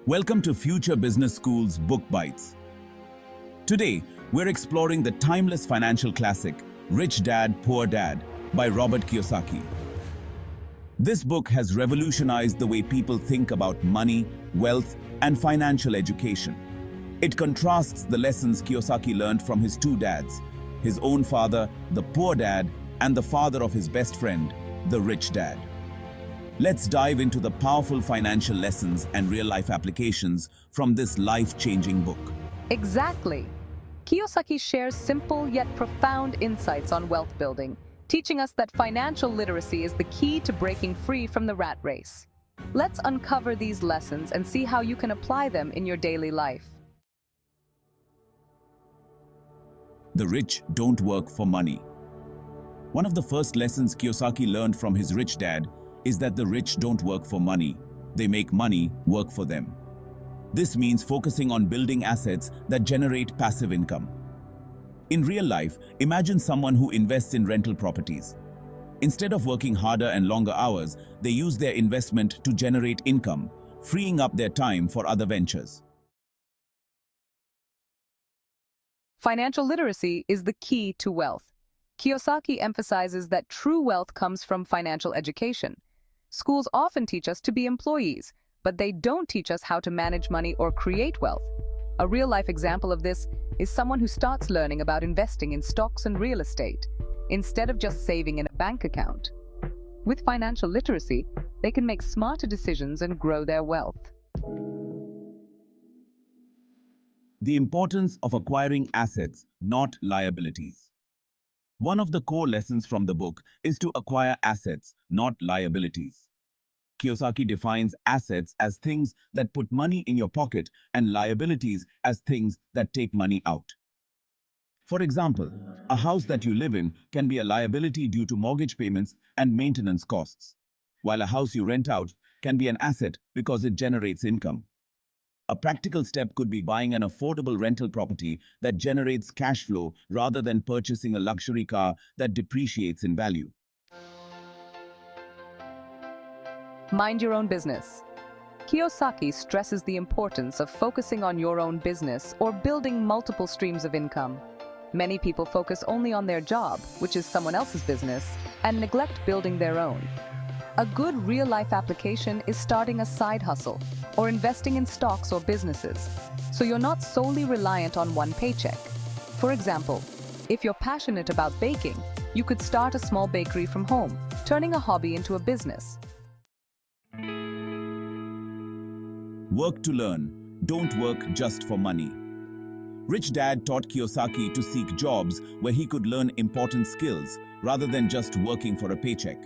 Welcome to Future Business School's Book Bites. Today, we're exploring the timeless financial classic, Rich Dad, Poor Dad, by Robert Kiyosaki. This book has revolutionized the way people think about money, wealth, and financial education. It contrasts the lessons Kiyosaki learned from his two dads, his own father, the poor dad, and the father of his best friend, the rich dad. Let's dive into the powerful financial lessons and real-life applications from this life-changing book. Exactly. Kiyosaki shares simple yet profound insights on wealth building, teaching us that financial literacy is the key to breaking free from the rat race. Let's uncover these lessons and see how you can apply them in your daily life. The rich don't work for money. One of the first lessons Kiyosaki learned from his rich dad is that the rich don't work for money. They make money work for them. This means focusing on building assets that generate passive income. In real life, imagine someone who invests in rental properties. Instead of working harder and longer hours, they use their investment to generate income, freeing up their time for other ventures. Financial literacy is the key to wealth. Kiyosaki emphasizes that true wealth comes from financial education. Schools often teach us to be employees, but they don't teach us how to manage money or create wealth. A real-life example of this is someone who starts learning about investing in stocks and real estate, instead of just saving in a bank account. With financial literacy, they can make smarter decisions and grow their wealth. The importance of acquiring assets, not liabilities. One of the core lessons from the book is to acquire assets, not liabilities. Kiyosaki defines assets as things that put money in your pocket and liabilities as things that take money out. For example, a house that you live in can be a liability due to mortgage payments and maintenance costs, while a house you rent out can be an asset because it generates income. A practical step could be buying an affordable rental property that generates cash flow rather than purchasing a luxury car that depreciates in value. Mind your own business. Kiyosaki stresses the importance of focusing on your own business or building multiple streams of income. Many people focus only on their job, which is someone else's business, and neglect building their own. A good real-life application is starting a side hustle or investing in stocks or businesses, so you're not solely reliant on one paycheck. For example, if you're passionate about baking, you could start a small bakery from home, turning a hobby into a business. Work to learn. Don't work just for money. Rich Dad taught Kiyosaki to seek jobs where he could learn important skills rather than just working for a paycheck.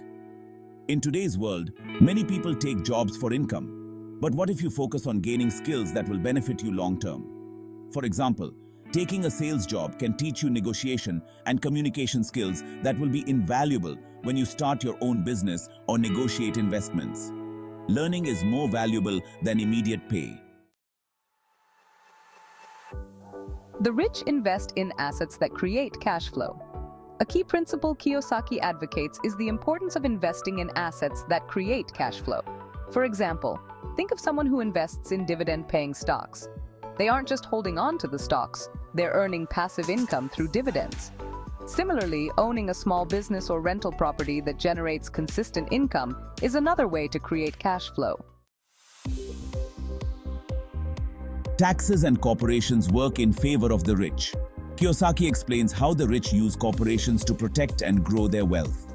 In today's world, many people take jobs for income. But what if you focus on gaining skills that will benefit you long-term? For example, taking a sales job can teach you negotiation and communication skills that will be invaluable when you start your own business or negotiate investments. Learning is more valuable than immediate pay. The rich invest in assets that create cash flow. A key principle Kiyosaki advocates is the importance of investing in assets that create cash flow. For example, think of someone who invests in dividend-paying stocks. They aren't just holding on to the stocks, they're earning passive income through dividends. Similarly, owning a small business or rental property that generates consistent income is another way to create cash flow. Taxes and corporations work in favor of the rich. Kiyosaki explains how the rich use corporations to protect and grow their wealth.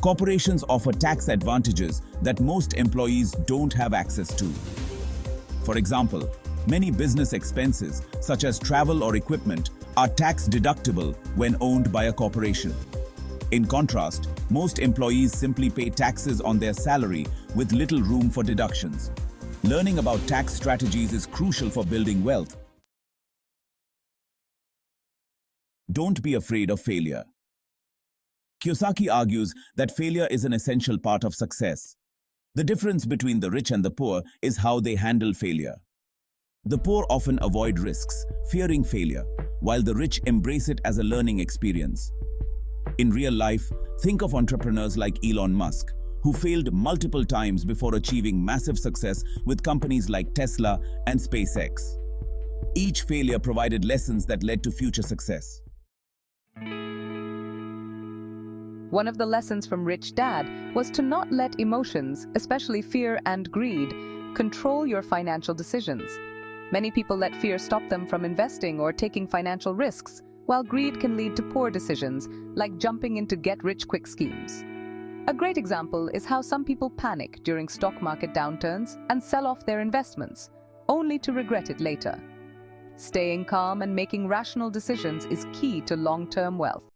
Corporations offer tax advantages that most employees don't have access to. For example, many business expenses, such as travel or equipment, are tax deductible when owned by a corporation. In contrast, most employees simply pay taxes on their salary with little room for deductions. Learning about tax strategies is crucial for building wealth. Don't be afraid of failure. Kiyosaki argues that failure is an essential part of success. The difference between the rich and the poor is how they handle failure. The poor often avoid risks, fearing failure, while the rich embrace it as a learning experience. In real life, think of entrepreneurs like Elon Musk, who who failed multiple times before achieving massive success with companies like Tesla and SpaceX. Each failure provided lessons that led to future success. One of the lessons from Rich Dad was to not let emotions, especially fear and greed, control your financial decisions. Many people let fear stop them from investing or taking financial risks, while greed can lead to poor decisions, like jumping into get-rich-quick schemes. A great example is how some people panic during stock market downturns and sell off their investments, only to regret it later. Staying calm and making rational decisions is key to long-term wealth.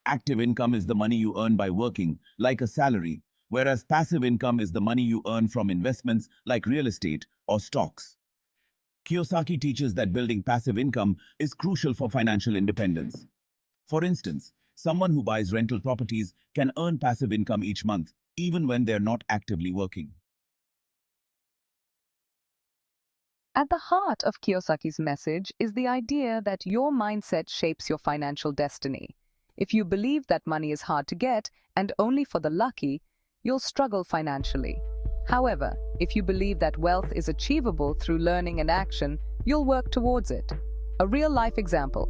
Active income is the money you earn by working, like a salary, whereas passive income is the money you earn from investments like real estate or stocks. Kiyosaki teaches that building passive income is crucial for financial independence. For instance, someone who buys rental properties can earn passive income each month, even when they're not actively working. At the heart of Kiyosaki's message is the idea that your mindset shapes your financial destiny. If you believe that money is hard to get and only for the lucky, you'll struggle financially. However, if you believe that wealth is achievable through learning and action, you'll work towards it. A real-life example.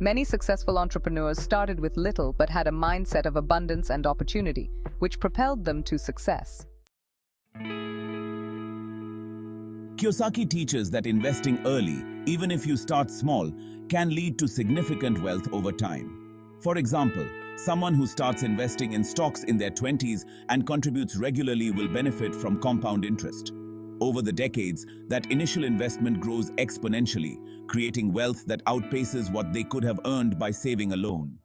Many successful entrepreneurs started with little but had a mindset of abundance and opportunity, which propelled them to success. Kiyosaki teaches that investing early, even if you start small, can lead to significant wealth over time. For example, someone who starts investing in stocks in their 20s and contributes regularly will benefit from compound interest. Over the decades, that initial investment grows exponentially, creating wealth that outpaces what they could have earned by saving alone.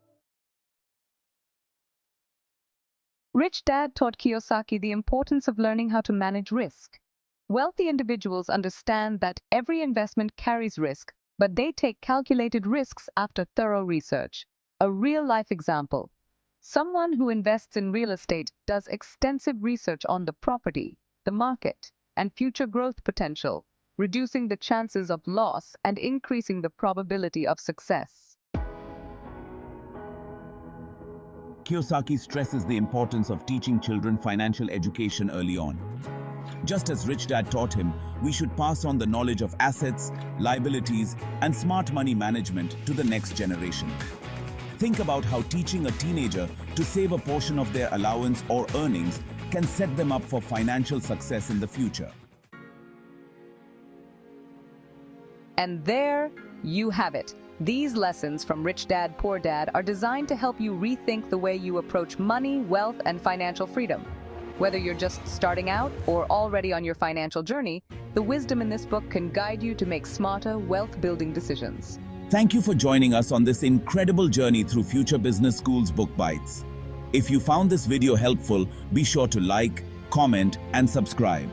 Rich Dad taught Kiyosaki the importance of learning how to manage risk. Wealthy individuals understand that every investment carries risk, but they take calculated risks after thorough research. A real-life example. Someone who invests in real estate does extensive research on the property, the market, and future growth potential, reducing the chances of loss and increasing the probability of success. Kiyosaki stresses the importance of teaching children financial education early on. Just as Rich Dad taught him, we should pass on the knowledge of assets, liabilities, and smart money management to the next generation. Think about how teaching a teenager to save a portion of their allowance or earnings can set them up for financial success in the future. And there you have it. These lessons from Rich Dad, Poor Dad are designed to help you rethink the way you approach money, wealth, and financial freedom. Whether you're just starting out or already on your financial journey, the wisdom in this book can guide you to make smarter, wealth-building decisions. Thank you for joining us on this incredible journey through Future Business School's Book Bites. If you found this video helpful, be sure to like, comment, and subscribe.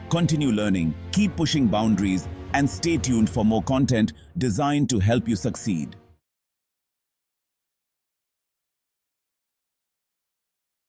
Continue learning, keep pushing boundaries, and stay tuned for more content designed to help you succeed.